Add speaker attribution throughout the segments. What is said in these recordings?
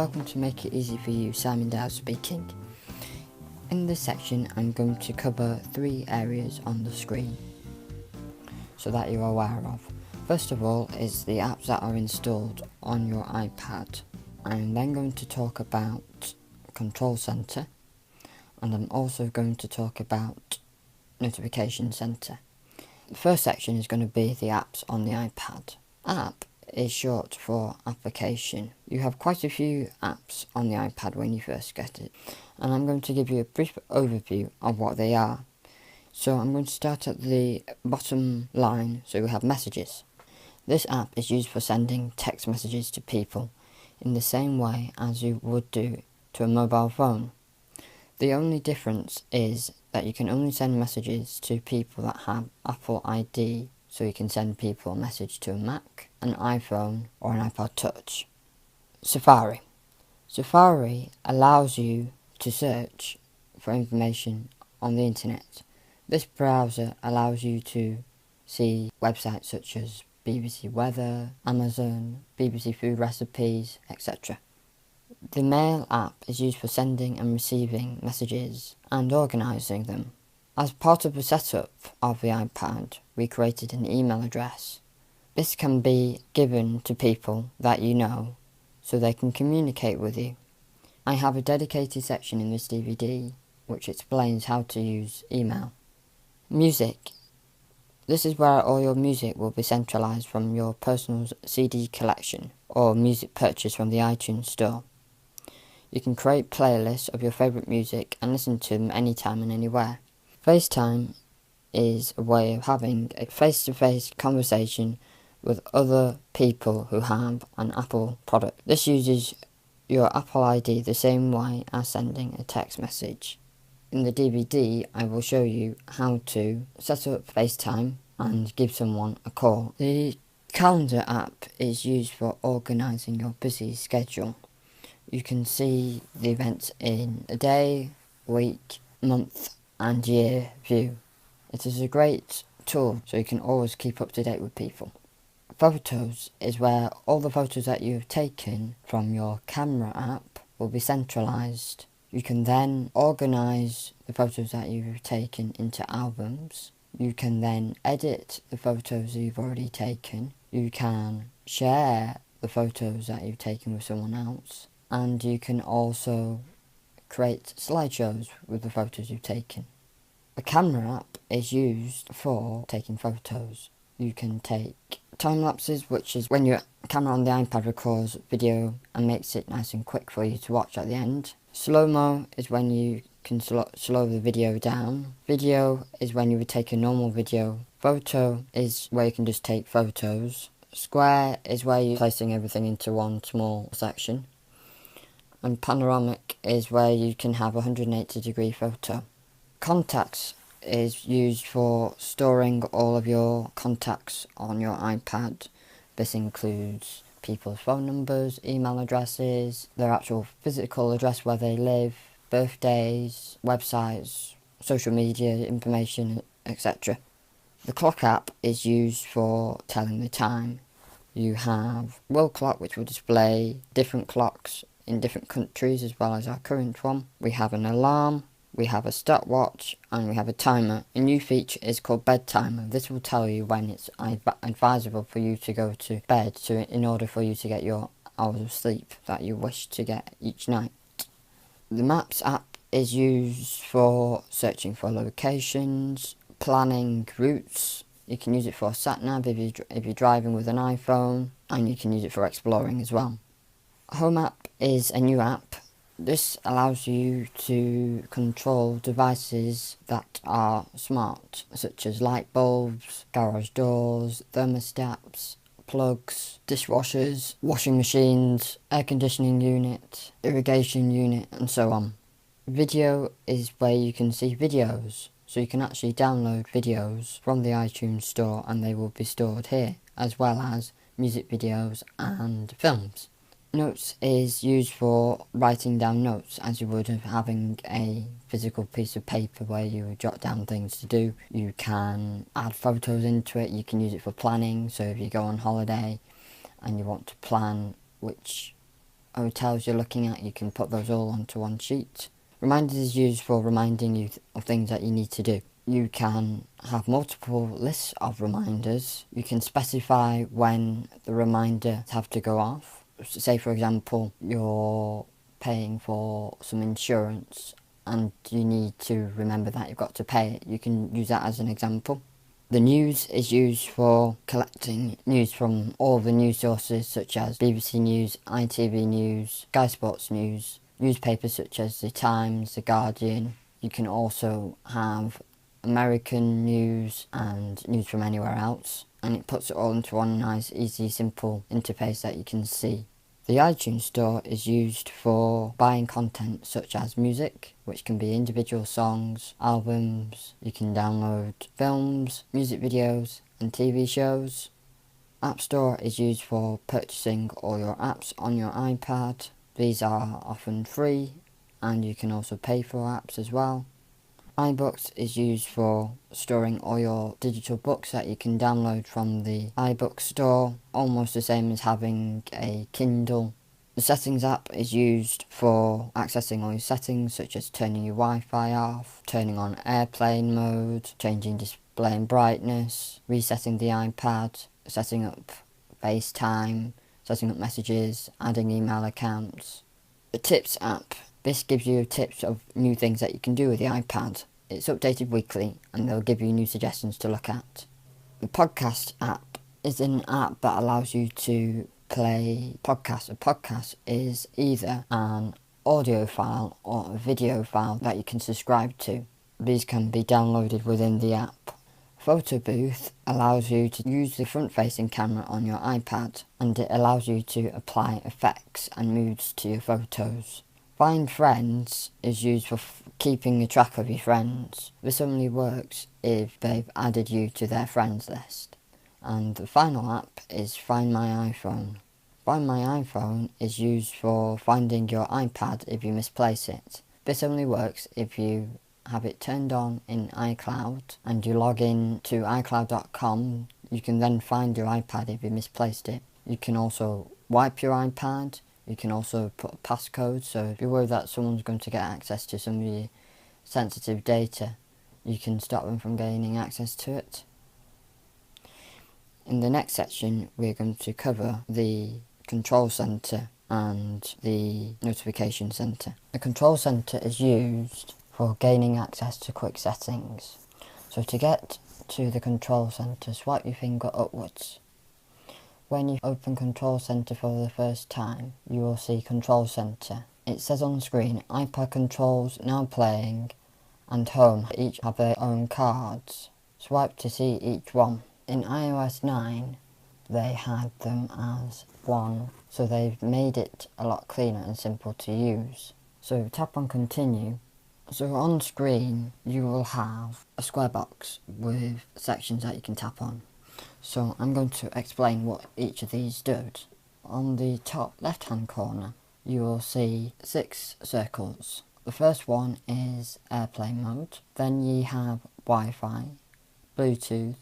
Speaker 1: welcome to Make It Easy For You, Simon Dow speaking. In this section I'm going to cover 3 areas on the screen so that you're aware of. First of all is the apps that are installed on your iPad. I'm then going to talk about Control Center, and I'm also going to talk about Notification Center. The first section is going to be the apps on the iPad. App is short for application. You have quite a few apps on the iPad when you first get it, and I'm going to give you a brief overview of what they are. So I'm going to start at the bottom line. So we have messages. This app is used for sending text messages to people in the same way as you would do to a mobile phone. The only difference is that you can only send messages to people that have Apple ID, so you can send people a message to a Mac, an iPhone or an iPod Touch. Safari. Safari allows you to search for information on the internet. This browser allows you to see websites such as BBC Weather, Amazon, BBC Food Recipes, etc. The Mail app is used for sending and receiving messages and organising them. As part of the setup of the iPad, we created an email address. This can be given to people that you know so they can communicate with you. I have a dedicated section in this DVD which explains how to use email. Music. This is where all your music will be centralised from your personal CD collection or music purchase from the iTunes store. You can create playlists of your favourite music and listen to them anytime and anywhere. FaceTime is a way of having a face-to-face conversation with other people who have an Apple product. This uses your Apple ID the same way as sending a text message. In the DVD, I will show you how to set up FaceTime and give someone a call. The Calendar app is used for organising your busy schedule. You can see the events in a day, week, month and year view. It is a great tool so you can always keep up to date with people. Photos is where all the photos that you've taken from your camera app will be centralised. You can then organise the photos that you've taken into albums. You can then edit the photos that you've already taken. You can share the photos that you've taken with someone else. And you can also create slideshows with the photos you've taken. The camera app is used for taking photos. You can take time lapses, which is when your camera on the iPad records video and makes it nice and quick for you to watch at the end. Slow-mo is when you can slow the video down. Video is when you would take a normal video. Photo is where you can just take photos. Square is where you're placing everything into one small section. And panoramic is where you can have a 180-degree photo. Contacts is used for storing all of your contacts on your iPad. This includes people's phone numbers, email addresses, their actual physical address where they live, birthdays, websites, social media information, etc. The clock app is used for telling the time. You have World Clock, which will display different clocks in different countries as well as our current one. We have an alarm, we have a stopwatch, and we have a timer. A new feature is called Bed Timer. This will tell you when it's advisable for you to go to bed in order for you to get your hours of sleep that you wish to get each night. The Maps app is used for searching for locations, planning routes. You can use it for sat-nav if you're driving with an iPhone, and you can use it for exploring as well. Home app is a new app. This allows you to control devices that are smart, such as light bulbs, garage doors, thermostats, plugs, dishwashers, washing machines, air conditioning unit, irrigation unit, and so on. Video is where you can see videos, so you can actually download videos from the iTunes store and they will be stored here, as well as music videos and films. Notes is used for writing down notes as you would of having a physical piece of paper where you would jot down things to do. You can add photos into it, you can use it for planning, so if you go on holiday and you want to plan which hotels you're looking at, you can put those all onto one sheet. Reminders is used for reminding you of things that you need to do. You can have multiple lists of reminders. You can specify when the reminders have to go off. Say, for example, you're paying for some insurance and you need to remember that you've got to pay it. You can use that as an example. The news is used for collecting news from all the news sources such as BBC News, ITV News, Sky Sports News, newspapers such as The Times, The Guardian. You can also have American news and news from anywhere else, and it puts it all into one nice, easy, simple interface that you can see. The iTunes Store is used for buying content such as music, which can be individual songs, albums. You can download films, music videos and TV shows. App Store is used for purchasing all your apps on your iPad. These are often free and you can also pay for apps as well. iBooks is used for storing all your digital books that you can download from the iBook store, almost the same as having a Kindle. The Settings app is used for accessing all your settings, such as turning your Wi-Fi off, turning on airplane mode, changing display and brightness, resetting the iPad, setting up FaceTime, setting up messages, adding email accounts. The Tips app. This gives you tips of new things that you can do with the iPad. It's updated weekly and they'll give you new suggestions to look at. The Podcast app is an app that allows you to play podcasts. A podcast is either an audio file or a video file that you can subscribe to. These can be downloaded within the app. Photo Booth allows you to use the front-facing camera on your iPad, and it allows you to apply effects and moods to your photos. Find Friends is used for keeping a track of your friends. This only works if they've added you to their friends list. And the final app is Find My iPhone. Find My iPhone is used for finding your iPad if you misplace it. This only works if you have it turned on in iCloud and you log in to iCloud.com. You can then find your iPad if you misplaced it. You can also wipe your iPad. You can also put a passcode, so if you're worried that someone's going to get access to some of your sensitive data, you can stop them from gaining access to it. In the next section, we're going to cover the control centre and the notification centre. The control centre is used for gaining access to quick settings. So to get to the control centre, swipe your finger upwards. When you open Control Centre for the first time, you will see Control Centre. It says on the screen, iPad controls now playing and Home each have their own cards. Swipe to see each one. In iOS 9, they had them as one, so they've made it a lot cleaner and simple to use. So tap on Continue. So on screen, you will have a square box with sections that you can tap on. So I'm going to explain what each of these does. On the top left hand corner you will see 6 circles. The first one is airplane mode, then you have Wi-Fi, Bluetooth,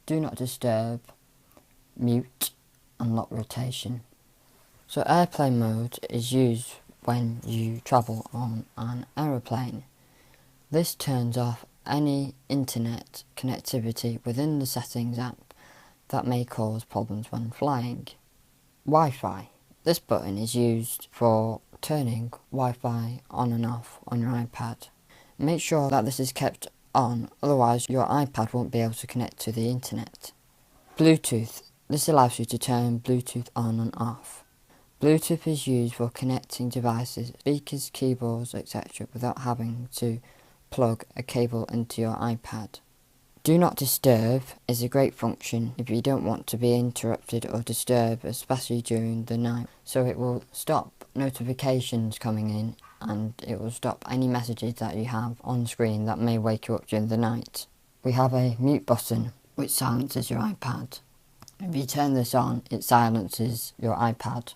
Speaker 1: do not disturb, mute and lock rotation. So airplane mode is used when you travel on an aeroplane. This turns off any internet connectivity within the settings app that may cause problems when flying. Wi-Fi. This button is used for turning Wi-Fi on and off on your iPad. Make sure that this is kept on, otherwise your iPad won't be able to connect to the internet. Bluetooth. This allows you to turn Bluetooth on and off. Bluetooth is used for connecting devices, speakers, keyboards, etc. without having to plug a cable into your iPad. Do not disturb is a great function if you don't want to be interrupted or disturbed, especially during the night. So it will stop notifications coming in and it will stop any messages that you have on screen that may wake you up during the night. We have a mute button which silences your iPad. If you turn this on, it silences your iPad.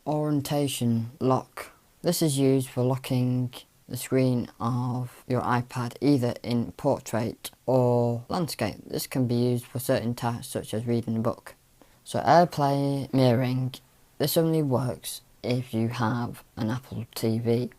Speaker 1: Orientation lock. This is used for locking the screen of your iPad either in portrait or landscape. This can be used for certain tasks such as reading a book. So AirPlay mirroring. This only works if you have an Apple TV.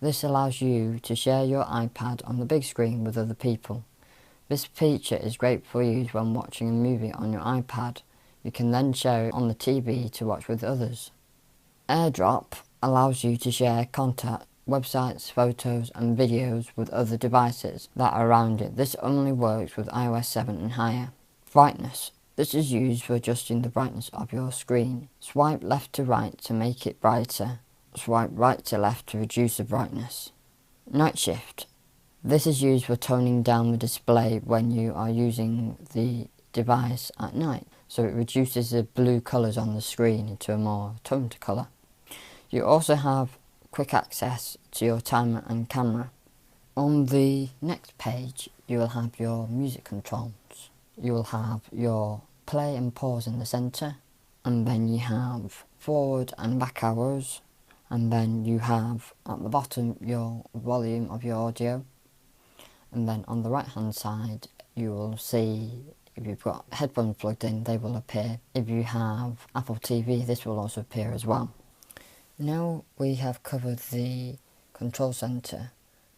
Speaker 1: This allows you to share your iPad on the big screen with other people. This feature is great for use when watching a movie on your iPad. You can then share it on the TV to watch with others. AirDrop allows you to share contact, websites, photos and videos with other devices that are around it. This only works with iOS 7 and higher. Brightness. This is used for adjusting the brightness of your screen. Swipe left to right to make it brighter. Swipe right to left to reduce the brightness. Night shift. This is used for toning down the display when you are using the device at night, so it reduces the blue colours on the screen into a more toned colour. You also have quick access to your timer and camera. On the next page you will have your music controls. You will have your play and pause in the centre, and then you have forward and back arrows, and then you have at the bottom your volume of your audio, and then on the right hand side you will see if you've got headphones plugged in, they will appear. If you have Apple TV, this will also appear as well. Now we have covered the control centre,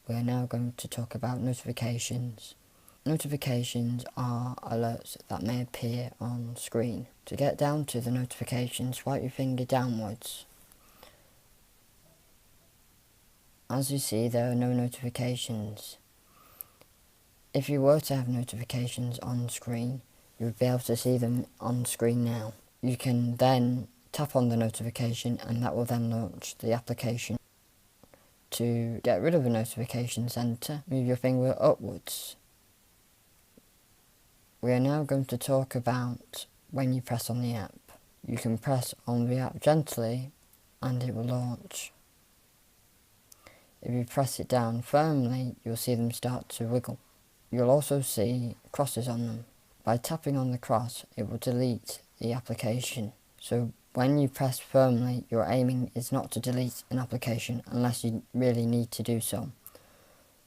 Speaker 1: we are now going to talk about notifications. Notifications are alerts that may appear on screen. To get down to the notifications, swipe your finger downwards. As you see, there are no notifications. If you were to have notifications on screen, you would be able to see them on screen now. You can then tap on the notification and that will then launch the application. To get rid of a notification centre, move your finger upwards. We are now going to talk about when you press on the app. You can press on the app gently and it will launch. If you press it down firmly, you'll see them start to wiggle. You'll also see crosses on them. By tapping on the cross, it will delete the application. So when you press firmly, your aiming is not to delete an application unless you really need to do so.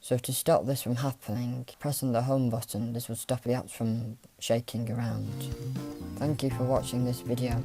Speaker 1: So to stop this from happening, press on the home button. This will stop the apps from shaking around. Thank you for watching this video.